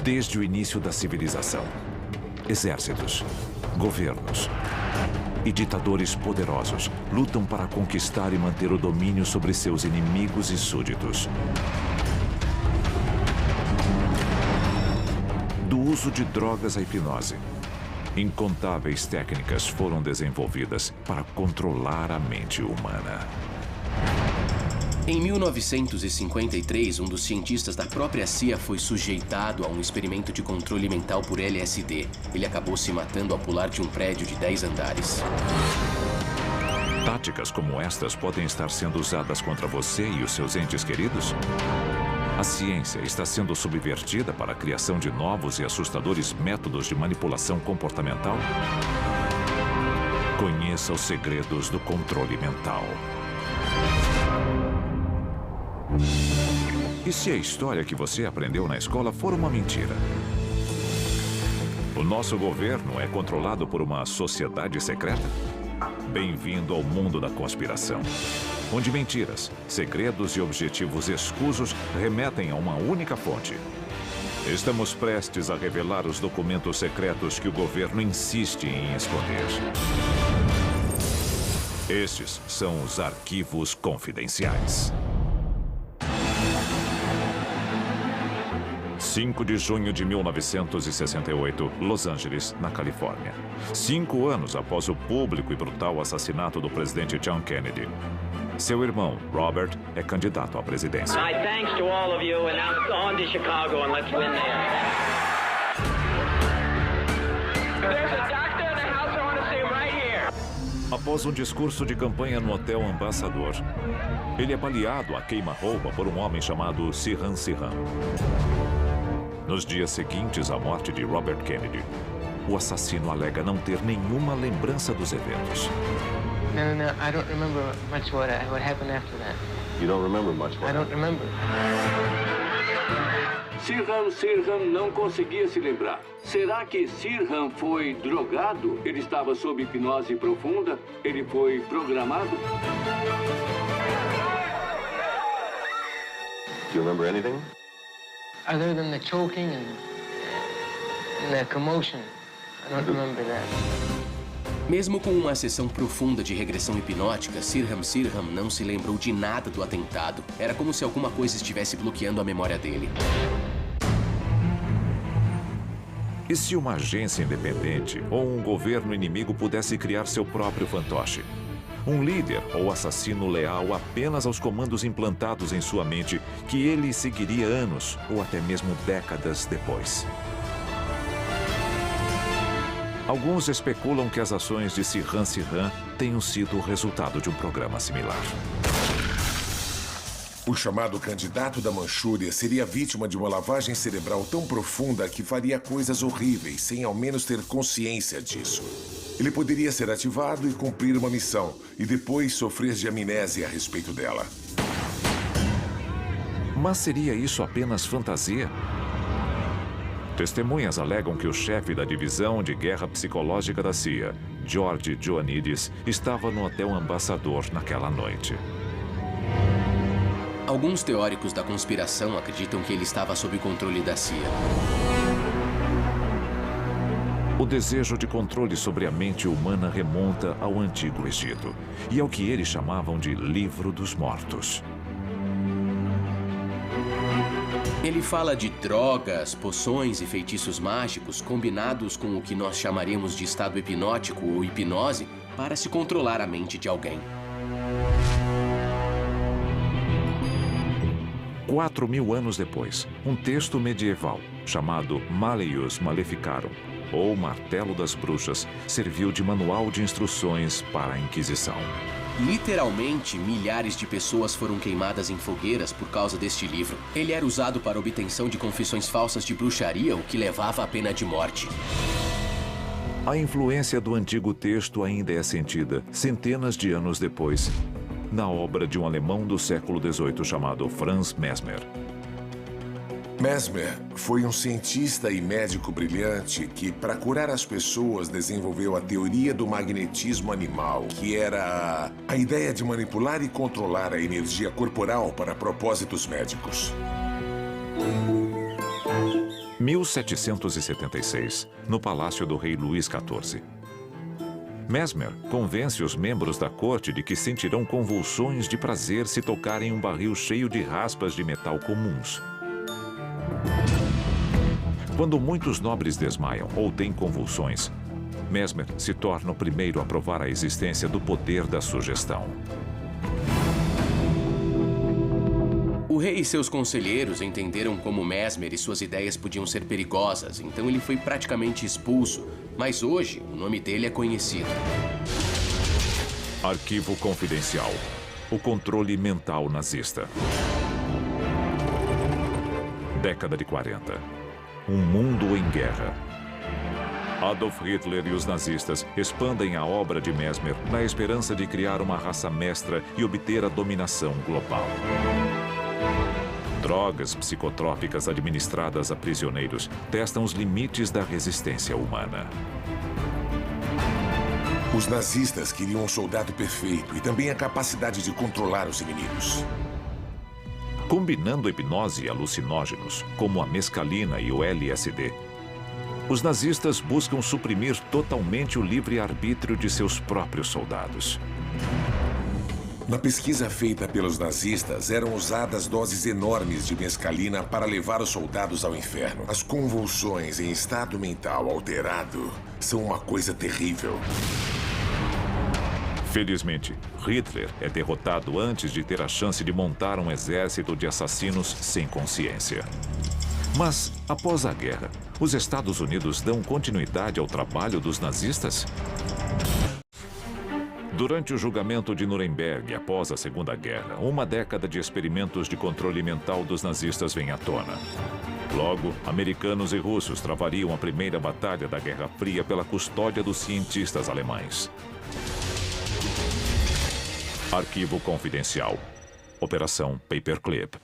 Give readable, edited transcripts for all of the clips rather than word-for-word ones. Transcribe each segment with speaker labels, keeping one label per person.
Speaker 1: Desde o início da civilização, exércitos, governos e ditadores poderosos lutam para conquistar e manter o domínio sobre seus inimigos e súditos. Do uso de drogas à hipnose, incontáveis técnicas foram desenvolvidas para controlar a mente humana.
Speaker 2: Em 1953, um dos cientistas da própria CIA foi sujeitado a um experimento de controle mental por LSD. Ele acabou se matando ao pular de um prédio de 10 andares.
Speaker 1: Táticas como estas podem estar sendo usadas contra você e os seus entes queridos? A ciência está sendo subvertida para a criação de novos e assustadores métodos de manipulação comportamental? Conheça os segredos do controle mental. E se a história que você aprendeu na escola for uma mentira? O nosso governo é controlado por uma sociedade secreta? Bem-vindo ao mundo da conspiração, onde mentiras, segredos e objetivos escusos remetem a uma única fonte. Estamos prestes a revelar os documentos secretos que o governo insiste em esconder. Estes são os arquivos confidenciais. 5 de junho de 1968, Los Angeles, na Califórnia. 5 anos após o público e brutal assassinato do presidente John Kennedy. Seu irmão, Robert, é candidato à presidência.
Speaker 3: My thanks to all of you, and now on to Chicago and let's win there. There's a doctor in the house, I want to see him right here.
Speaker 1: Após um discurso de campanha no Hotel Ambassador, ele é baleado a queima-roupa por um homem chamado Sirhan Sirhan. Nos dias seguintes à morte de Robert Kennedy, o assassino alega não ter nenhuma lembrança dos eventos.
Speaker 4: No, I don't remember much what happened after that.
Speaker 5: You don't remember much what
Speaker 4: I don't remember.
Speaker 6: Sirhan não conseguia se lembrar. Será que Sirhan foi drogado? Ele estava sob hipnose profunda? Ele foi programado?
Speaker 5: Do you remember anything?
Speaker 4: Other than the choking and the commotion, I don't remember that.
Speaker 2: Mesmo com uma sessão profunda de regressão hipnótica, Sirhan Sirhan não se lembrou de nada do atentado. Era como se alguma coisa estivesse bloqueando a memória dele.
Speaker 1: E se uma agência independente ou um governo inimigo pudesse criar seu próprio fantoche? Um líder ou assassino leal apenas aos comandos implantados em sua mente que ele seguiria anos ou até mesmo décadas depois. Alguns especulam que as ações de Sirhan Sirhan tenham sido o resultado de um programa similar.
Speaker 7: O chamado candidato da Manchúria seria vítima de uma lavagem cerebral tão profunda que faria coisas horríveis sem ao menos ter consciência disso. Ele poderia ser ativado e cumprir uma missão, e depois sofrer de amnésia a respeito dela.
Speaker 1: Mas seria isso apenas fantasia? Testemunhas alegam que o chefe da divisão de guerra psicológica da CIA, George Ioannidis, estava no Hotel Ambassador naquela noite.
Speaker 2: Alguns teóricos da conspiração acreditam que ele estava sob o controle da CIA.
Speaker 1: O desejo de controle sobre a mente humana remonta ao Antigo Egito e ao que eles chamavam de Livro dos Mortos.
Speaker 2: Ele fala de drogas, poções e feitiços mágicos combinados com o que nós chamaríamos de estado hipnótico ou hipnose para se controlar a mente de alguém.
Speaker 1: 4.000 anos depois, um texto medieval chamado Malleus Maleficarum, ou Martelo das Bruxas, serviu de manual de instruções para a Inquisição.
Speaker 2: Literalmente, milhares de pessoas foram queimadas em fogueiras por causa deste livro. Ele era usado para obtenção de confissões falsas de bruxaria, o que levava à pena de morte.
Speaker 1: A influência do antigo texto ainda é sentida, centenas de anos depois, na obra de um alemão do século XVIII chamado Franz Mesmer.
Speaker 7: Mesmer foi um cientista e médico brilhante que, para curar as pessoas, desenvolveu a teoria do magnetismo animal, que era a ideia de manipular e controlar a energia corporal para propósitos médicos.
Speaker 1: 1776, no palácio do rei Luís XIV. Mesmer convence os membros da corte de que sentirão convulsões de prazer se tocarem um barril cheio de raspas de metal comuns. Quando muitos nobres desmaiam ou têm convulsões, Mesmer se torna o primeiro a provar a existência do poder da sugestão.
Speaker 2: O rei e seus conselheiros entenderam como Mesmer e suas ideias podiam ser perigosas, então ele foi praticamente expulso, mas hoje o nome dele é conhecido.
Speaker 1: Arquivo confidencial. O controle mental nazista. Década de 40. Um mundo em guerra. Adolf Hitler e os nazistas expandem a obra de Mesmer na esperança de criar uma raça mestra e obter a dominação global. Drogas psicotrópicas administradas a prisioneiros testam os limites da resistência humana.
Speaker 7: Os nazistas queriam um soldado perfeito e também a capacidade de controlar os inimigos.
Speaker 1: Combinando hipnose e alucinógenos, como a mescalina e o LSD, os nazistas buscam suprimir totalmente o livre-arbítrio de seus próprios soldados.
Speaker 7: Na pesquisa feita pelos nazistas, eram usadas doses enormes de mescalina para levar os soldados ao inferno. As convulsões em estado mental alterado são uma coisa terrível.
Speaker 1: Felizmente, Hitler é derrotado antes de ter a chance de montar um exército de assassinos sem consciência. Mas, após a guerra, os Estados Unidos dão continuidade ao trabalho dos nazistas? Durante o julgamento de Nuremberg, após a Segunda Guerra, uma década de experimentos de controle mental dos nazistas vem à tona. Logo, americanos e russos travariam a primeira batalha da Guerra Fria pela custódia dos cientistas alemães. Arquivo confidencial. Operação Paperclip.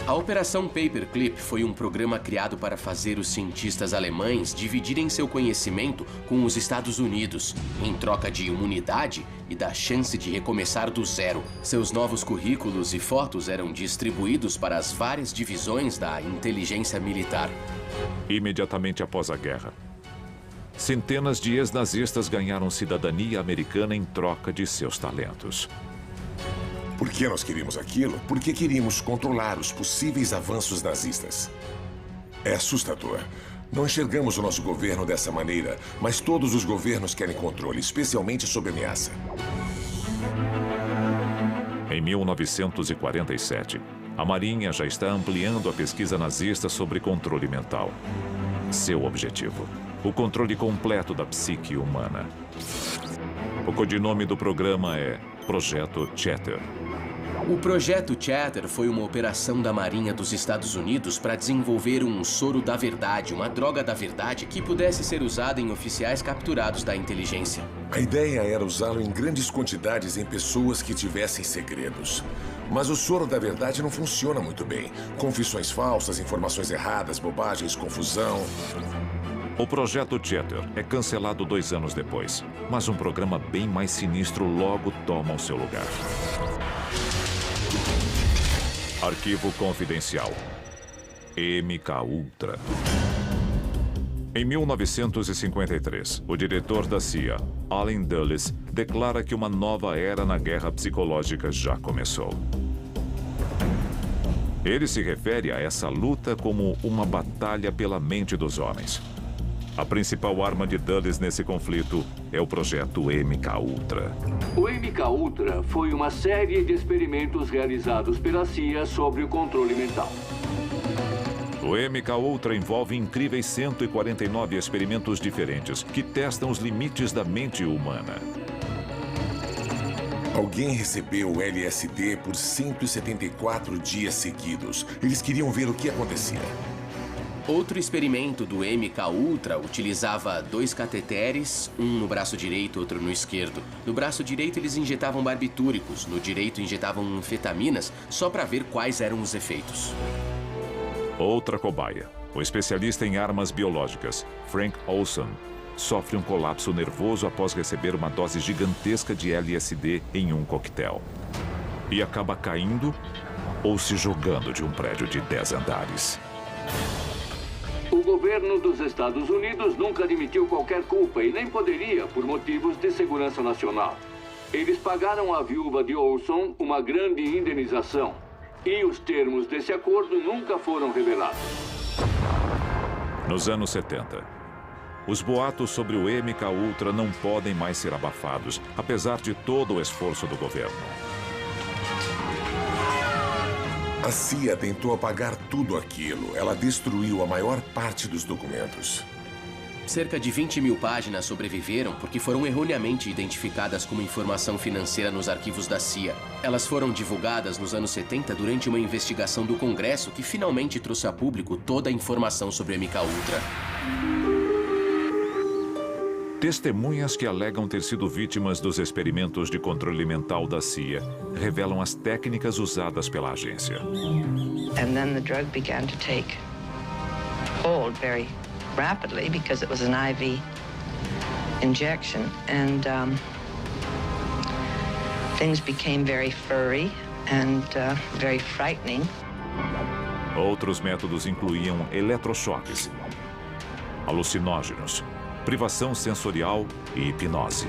Speaker 2: A Operação Paperclip foi um programa criado para fazer os cientistas alemães dividirem seu conhecimento com os Estados Unidos, em troca de imunidade e da chance de recomeçar do zero. Seus novos currículos e fotos eram distribuídos para as várias divisões da inteligência militar.
Speaker 1: Imediatamente após a guerra, centenas de ex-nazistas ganharam cidadania americana em troca de seus talentos.
Speaker 7: Por que nós queríamos aquilo? Porque queríamos controlar os possíveis avanços nazistas. É assustador. Não enxergamos o nosso governo dessa maneira, mas todos os governos querem controle, especialmente sob ameaça.
Speaker 1: Em 1947, a Marinha já está ampliando a pesquisa nazista sobre controle mental. Seu objetivo: o controle completo da psique humana. O codinome do programa é Projeto Chatter.
Speaker 2: O Projeto Chatter foi uma operação da Marinha dos Estados Unidos para desenvolver um soro da verdade, uma droga da verdade que pudesse ser usada em oficiais capturados da inteligência.
Speaker 7: A ideia era usá-lo em grandes quantidades em pessoas que tivessem segredos. Mas o soro da verdade não funciona muito bem. Confissões falsas, informações erradas, bobagens, confusão.
Speaker 1: O Projeto Chatter é cancelado 2 anos depois, mas um programa bem mais sinistro logo toma o seu lugar. Arquivo confidencial. MKUltra. Em 1953, o diretor da CIA, Allen Dulles, declara que uma nova era na guerra psicológica já começou. Ele se refere a essa luta como uma batalha pela mente dos homens. A principal arma de Dulles nesse conflito é o projeto MKUltra.
Speaker 6: O MKUltra foi uma série de experimentos realizados pela CIA sobre o controle mental.
Speaker 1: O MKUltra envolve incríveis 149 experimentos diferentes que testam os limites da mente humana.
Speaker 7: Alguém recebeu o LSD por 174 dias seguidos. Eles queriam ver o que acontecia.
Speaker 2: Outro experimento do MKUltra utilizava 2 cateteres, um no braço direito e outro no esquerdo. No braço direito eles injetavam barbitúricos, no direito injetavam anfetaminas, só para ver quais eram os efeitos.
Speaker 1: Outra cobaia, o especialista em armas biológicas, Frank Olson, sofre um colapso nervoso após receber uma dose gigantesca de LSD em um coquetel. E acaba caindo ou se jogando de um prédio de 10 andares.
Speaker 6: governo dos Estados Unidos nunca admitiu qualquer culpa e nem poderia por motivos de segurança nacional. Eles pagaram à viúva de Olson uma grande indenização e os termos desse acordo nunca foram revelados.
Speaker 1: Nos anos 70, os boatos sobre o MK Ultra não podem mais ser abafados, apesar de todo o esforço do governo.
Speaker 7: A CIA tentou apagar tudo aquilo. Ela destruiu a maior parte dos documentos.
Speaker 2: Cerca de 20 mil páginas sobreviveram porque foram erroneamente identificadas como informação financeira nos arquivos da CIA. Elas foram divulgadas nos anos 70 durante uma investigação do Congresso que finalmente trouxe a público toda a informação sobre o MK Ultra.
Speaker 1: Testemunhas que alegam ter sido vítimas dos experimentos de controle mental da CIA revelam as técnicas usadas pela agência.
Speaker 8: And then the drug began to take hold very rapidly because it was an IV injection, and things became very furry and very frightening.
Speaker 1: Outros métodos incluíam eletrochoques, alucinógenos, privação sensorial e hipnose.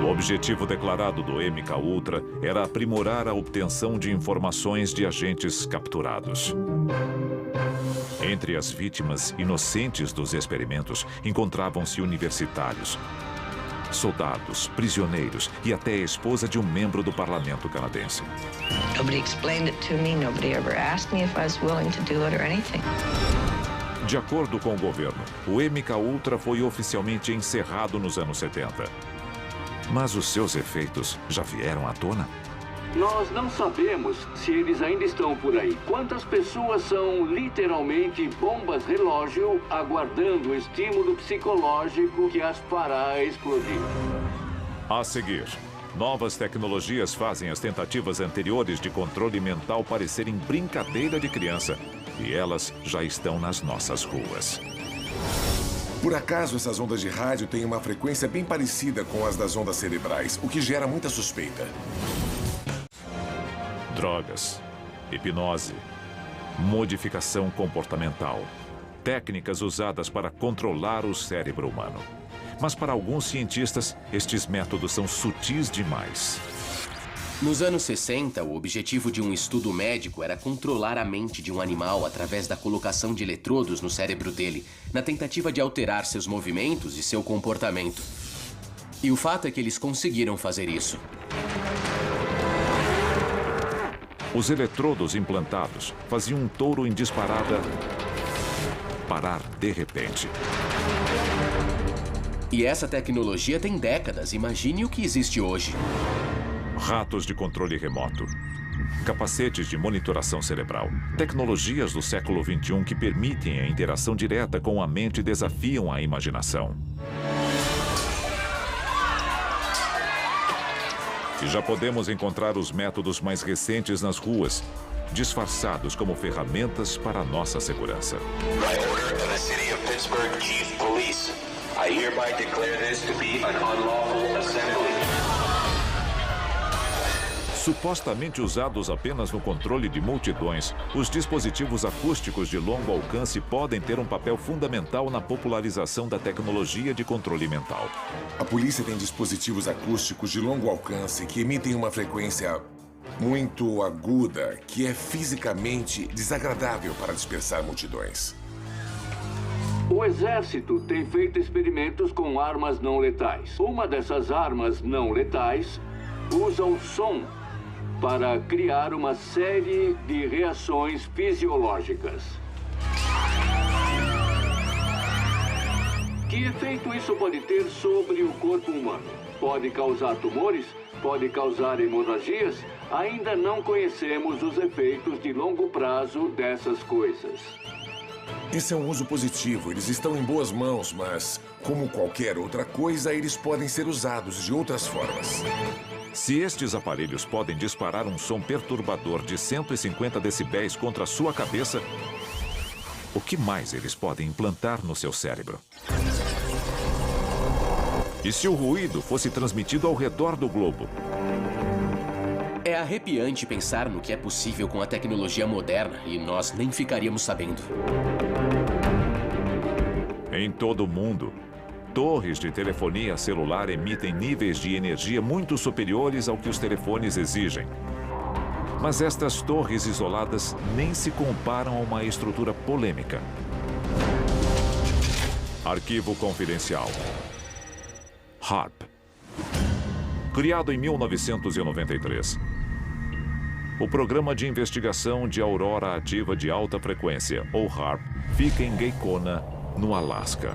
Speaker 1: O objetivo declarado do MK Ultra era aprimorar a obtenção de informações de agentes capturados. Entre as vítimas inocentes dos experimentos encontravam-se universitários, soldados, prisioneiros e até a esposa de um membro do parlamento canadense.
Speaker 8: Nobody explained it to me. Nobody ever asked me if I was willing to do it or anything.
Speaker 1: De acordo com o governo, o MK Ultra foi oficialmente encerrado nos anos 70. Mas os seus efeitos já vieram à tona?
Speaker 6: Nós não sabemos se eles ainda estão por aí. Quantas pessoas são literalmente bombas relógio aguardando o estímulo psicológico que as fará explodir?
Speaker 1: A seguir, novas tecnologias fazem as tentativas anteriores de controle mental parecerem brincadeira de criança. E elas já estão nas nossas ruas.
Speaker 7: Por acaso, essas ondas de rádio têm uma frequência bem parecida com as das ondas cerebrais, o que gera muita suspeita.
Speaker 1: Drogas, hipnose, modificação comportamental, técnicas usadas para controlar o cérebro humano. Mas para alguns cientistas, estes métodos são sutis demais.
Speaker 2: Nos anos 60, o objetivo de um estudo médico era controlar a mente de um animal através da colocação de eletrodos no cérebro dele, na tentativa de alterar seus movimentos e seu comportamento. E o fato é que eles conseguiram fazer isso.
Speaker 1: Os eletrodos implantados faziam um touro em disparada parar de repente.
Speaker 2: E essa tecnologia tem décadas. Imagine o que existe hoje.
Speaker 1: Ratos de controle remoto, capacetes de monitoração cerebral, tecnologias do século XXI que permitem a interação direta com a mente e desafiam a imaginação. E já podemos encontrar os métodos mais recentes nas ruas, disfarçados como ferramentas para a nossa segurança.
Speaker 9: By order of the City of Pittsburgh Chief Police, I hereby declare this to be an unlawful assembly.
Speaker 1: Supostamente usados apenas no controle de multidões, os dispositivos acústicos de longo alcance podem ter um papel fundamental na popularização da tecnologia de controle mental.
Speaker 7: A polícia tem dispositivos acústicos de longo alcance que emitem uma frequência muito aguda, que é fisicamente desagradável para dispersar multidões.
Speaker 6: O exército tem feito experimentos com armas não letais. Uma dessas armas não letais usa o som para criar uma série de reações fisiológicas. Que efeito isso pode ter sobre o corpo humano? Pode causar tumores? Pode causar hemorragias? Ainda não conhecemos os efeitos de longo prazo dessas coisas.
Speaker 7: Esse é um uso positivo. Eles estão em boas mãos, mas, como qualquer outra coisa, eles podem ser usados de outras formas.
Speaker 1: Se estes aparelhos podem disparar um som perturbador de 150 decibéis contra a sua cabeça, o que mais eles podem implantar no seu cérebro? E se o ruído fosse transmitido ao redor do globo?
Speaker 2: É arrepiante pensar no que é possível com a tecnologia moderna e nós nem ficaríamos sabendo.
Speaker 1: Em todo o mundo, torres de telefonia celular emitem níveis de energia muito superiores ao que os telefones exigem. Mas estas torres isoladas nem se comparam a uma estrutura polêmica. Arquivo confidencial. HAARP. Criado em 1993. O Programa de Investigação de Aurora Ativa de Alta Frequência, ou HAARP, fica em Gakona, no Alasca.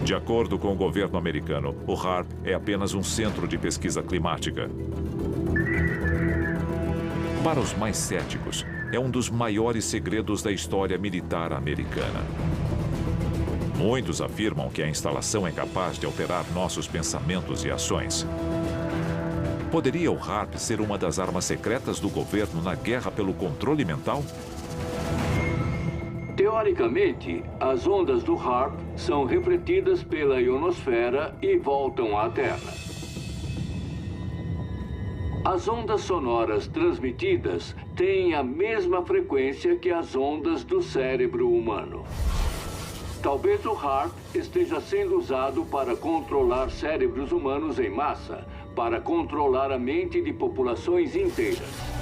Speaker 1: De acordo com o governo americano, o HAARP é apenas um centro de pesquisa climática. Para os mais céticos, é um dos maiores segredos da história militar americana. Muitos afirmam que a instalação é capaz de alterar nossos pensamentos e ações. Poderia o HAARP ser uma das armas secretas do governo na guerra pelo controle mental?
Speaker 6: Teoricamente, as ondas do HAARP são refletidas pela ionosfera e voltam à Terra. As ondas sonoras transmitidas têm a mesma frequência que as ondas do cérebro humano. Talvez o HAARP esteja sendo usado para controlar cérebros humanos em massa, para controlar a mente de populações inteiras.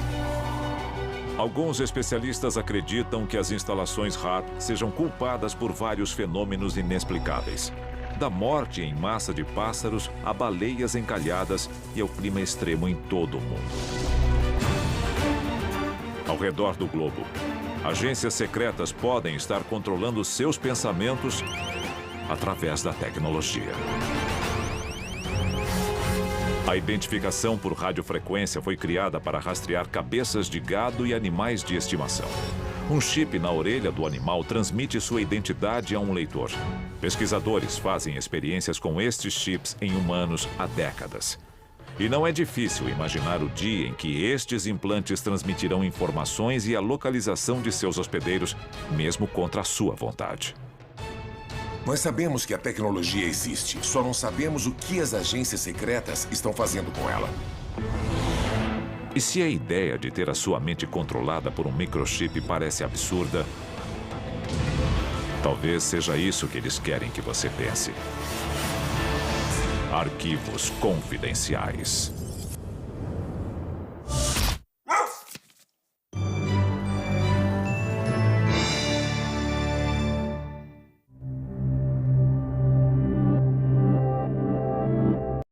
Speaker 1: Alguns especialistas acreditam que as instalações HAARP sejam culpadas por vários fenômenos inexplicáveis. Da morte em massa de pássaros a baleias encalhadas e ao clima extremo em todo o mundo. Ao redor do globo, agências secretas podem estar controlando seus pensamentos através da tecnologia. A identificação por radiofrequência foi criada para rastrear cabeças de gado e animais de estimação. Um chip na orelha do animal transmite sua identidade a um leitor. Pesquisadores fazem experiências com estes chips em humanos há décadas. E não é difícil imaginar o dia em que estes implantes transmitirão informações e a localização de seus hospedeiros, mesmo contra a sua vontade.
Speaker 7: Nós sabemos que a tecnologia existe, só não sabemos o que as agências secretas estão fazendo com ela.
Speaker 1: E se a ideia de ter a sua mente controlada por um microchip parece absurda, talvez seja isso que eles querem que você pense. Arquivos confidenciais.